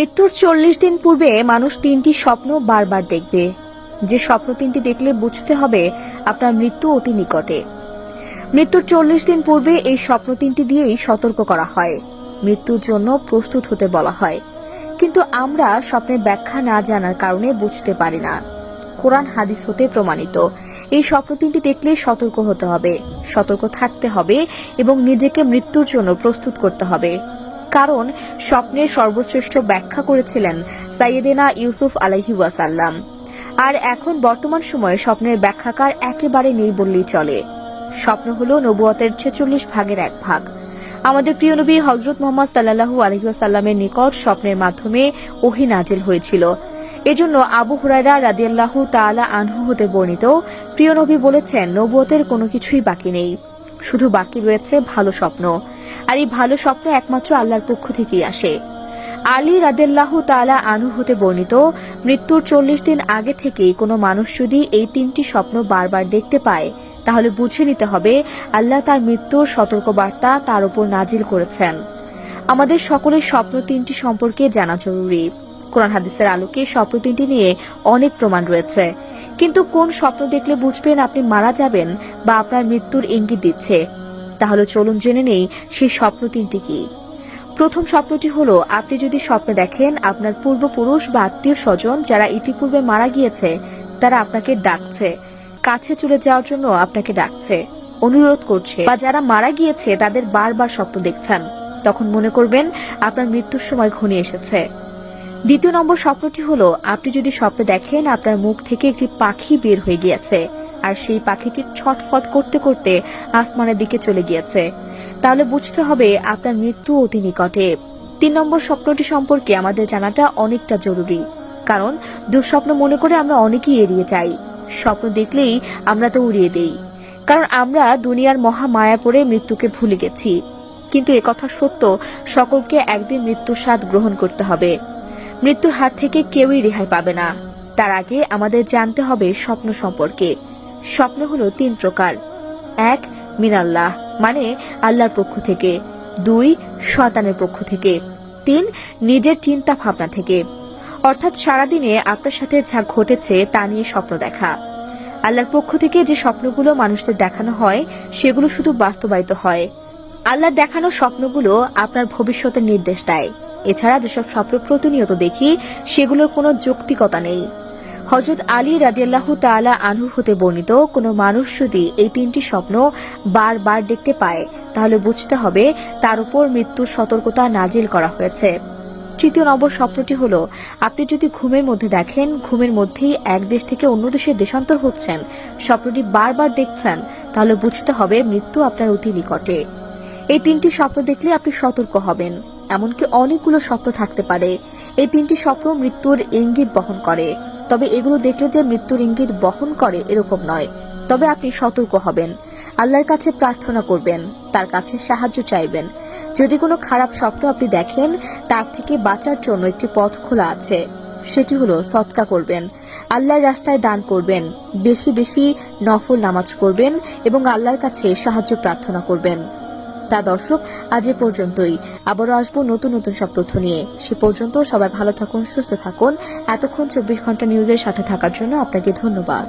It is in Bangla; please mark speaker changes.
Speaker 1: মৃত্যুর 40 দিন পূর্বে মানুষ 3টি স্বপ্ন বারবার দেখবে। যে স্বপ্ন 3টি দেখলে বুঝতে হবে আপনার মৃত্যু অতি নিকটে। মৃত্যুর 40 দিন পূর্বে এই স্বপ্ন 3টি দিয়েই সতর্ক করা হয়, মৃত্যুর জন্য প্রস্তুত হতে বলা হয়। কিন্তু আমরা স্বপ্নের ব্যাখ্যা না জানার কারণে বুঝতে পারি না। কোরআন হাদিস হতে প্রমাণিত এই স্বপ্ন 3টি দেখলে সতর্ক হতে হবে, সতর্ক থাকতে হবে এবং নিজেকে মৃত্যুর জন্য প্রস্তুত করতে হবে। কারণ স্বপ্নের সর্বশ্রেষ্ঠ ব্যাখ্যা করেছিলেন সাইয়েদেনা ইউসুফ আলাইহি ওয়াসাল্লাম। আর এখন বর্তমান সময়ে স্বপ্নের ব্যাখ্যাকার একেবারে নেই বললেই চলে। স্বপ্ন হল নবুয়তের 46 ভাগের 1 ভাগ। আমাদের প্রিয় নবী হযরত মুহাম্মদ সাল্লাল্লাহু আলাইহি ওয়াসাল্লামের নিকট স্বপ্নের মাধ্যমে ওহী নাজিল হয়েছিল। এজন্য আবু হুরায়রা রাদিয়াল্লাহু তাআলা আনহু হতে বর্ণিত, প্রিয় নবী বলেছেন, নবুয়তের কোনো কিছুই বাকি নেই, শুধু বাকি রয়েছে ভালো স্বপ্ন। আর এই ভালো স্বপ্ন একমাত্র আল্লাহর পক্ষ থেকেই আসে। আলী রাদিয়াল্লাহু তাআলা আনহু হতে বর্ণিত, মৃত্যুর 40 দিন আগে থেকেই কোনো মানুষ যদি এই 3টি স্বপ্ন বারবার দেখতে পায়, তাহলে বুঝে নিতে হবে আল্লাহ তার মৃত্যুর সতর্কবার্তা তার উপর নাজিল করেছেন। আমাদের সকলের স্বপ্ন 3টি সম্পর্কে জানা জরুরি। কোরআন হাদিসের আলোকে স্বপ্ন 3টি নিয়ে অনেক প্রমাণ রয়েছে। কিন্তু কোন স্বপ্ন দেখলে বুঝবেন আপনি মারা যাবেন বা আপনার মৃত্যুর ইঙ্গিত দিচ্ছে? তাহলে চলুন জেনে নেই সেই স্বপ্ন 3টি কি। প্রথম স্বপ্নটি হলো, আপনি যদি স্বপ্নে দেখেন আপনার পূর্বপুরুষ বা আত্মীয় স্বজন যারা ইতিপূর্বে মারা গিয়েছে তারা আপনাকে ডাকছে, কাছে চলে যাওয়ার জন্য আপনাকে ডাকছে, অনুরোধ করছে, বা যারা মারা গিয়েছে তাদের বারবার স্বপ্ন দেখছেন, তখন মনে করবেন আপনার মৃত্যুর সময় ঘনিয়ে এসেছে। দ্বিতীয় নম্বর স্বপ্নটি হলো, আপনি যদি স্বপ্নে দেখেন আপনার মুখ থেকে একটি পাখি বের হয়ে গিয়েছে আর সেই পাখিটি ছটফট করতে করতে আসমানের দিকে চলে গিয়েছে, তাহলে বুঝতে হবে আপনার মৃত্যু অতি নিকটে। 3 নম্বর স্বপ্নটি সম্পর্কে আমাদের জানাটা অনেকটা জরুরি, কারণ দুঃস্বপ্ন মনে করে আমরা অনেকেই এড়িয়ে যাই। স্বপ্ন দেখলেই আমরা তো উড়িয়ে দেই, কারণ আমরা দুনিয়ার মহা মায়া পড়ে মৃত্যুকে ভুলে গেছি। কিন্তু একথা সত্য, সকলকে একদিন মৃত্যুর স্বাদ গ্রহণ করতে হবে। মৃত্যুর হাত থেকে কেউই রেহাই পাবে না। তার আগে আমাদের জানতে হবে স্বপ্ন সম্পর্কে। স্বপ্ন হলো 3 প্রকার। 1, মিনাল্লাহ, মানে আল্লাহর পক্ষ থেকে। 2, শয়তানের পক্ষ থেকে। 3, নিজের চিন্তা ভাবনা থেকে। অর্থাৎ সারাদিনে আপনার সাথে যা ঘটেছে তা নিয়ে স্বপ্ন দেখা। আল্লাহর পক্ষ থেকে যে স্বপ্নগুলো মানুষদের দেখানো হয় সেগুলো শুধু বাস্তবায়িত হয়। আল্লাহর দেখানো স্বপ্নগুলো আপনার ভবিষ্যতের নির্দেশ দেয়। এছাড়া যেসব স্বপ্ন প্রতিনিয়ত দেখি সেগুলোর কোনো যৌক্তিকতা নেই। হযরত আলী রাদিয়াল্লাহু তাআলা আনহু হতে বর্ণিত, কোনো মানুষ যদি এই 3টি স্বপ্ন বারবার দেখতে পায় তাহলে বুঝতে হবে তার উপর মৃত্যুর সতর্কতা নাজিল করা হয়েছে। তৃতীয় নম্বর স্বপ্নটি হল, আপনি যদি ঘুমের মধ্যে দেখেন ঘুমের মধ্যেই এক দেশ থেকে অন্য দেশে দেশান্তর হচ্ছেন, স্বপ্নটি বারবার দেখছেন, তাহলে বুঝতে হবে মৃত্যু আপনার অতি নিকটে। এই 3টি স্বপ্ন দেখলে আপনি সতর্ক হবেন। এমনকি অনেকগুলো স্বপ্ন থাকতে পারে। এই 3টি স্বপ্ন মৃত্যুর ইঙ্গিত বহন করে, তবে এগুলো দেখলে যে মৃত্যুর ইঙ্গিত বহন করে এরকম নয়। তবে আপনি সতর্ক হবেন, আল্লাহর কাছে প্রার্থনা করবেন, তার কাছে সাহায্য চাইবেন। যদি কোনো খারাপ স্বপ্ন আপনি দেখেন, তার থেকে বাঁচার জন্য একটি পথ খোলা আছে, সেটি হলো সদকা করবেন, আল্লাহর রাস্তায় দান করবেন, বেশি বেশি নফল নামাজ পড়বেন এবং আল্লাহর কাছে সাহায্য প্রার্থনা করবেন। তা দর্শক, আজ এ পর্যন্তই। আবারও আসবো নতুন নতুন সব তথ্য নিয়ে। সে পর্যন্ত সবাই ভালো থাকুন, সুস্থ থাকুন। এতক্ষণ 24 ঘন্টা নিউজের সাথে থাকার জন্য আপনাকে ধন্যবাদ।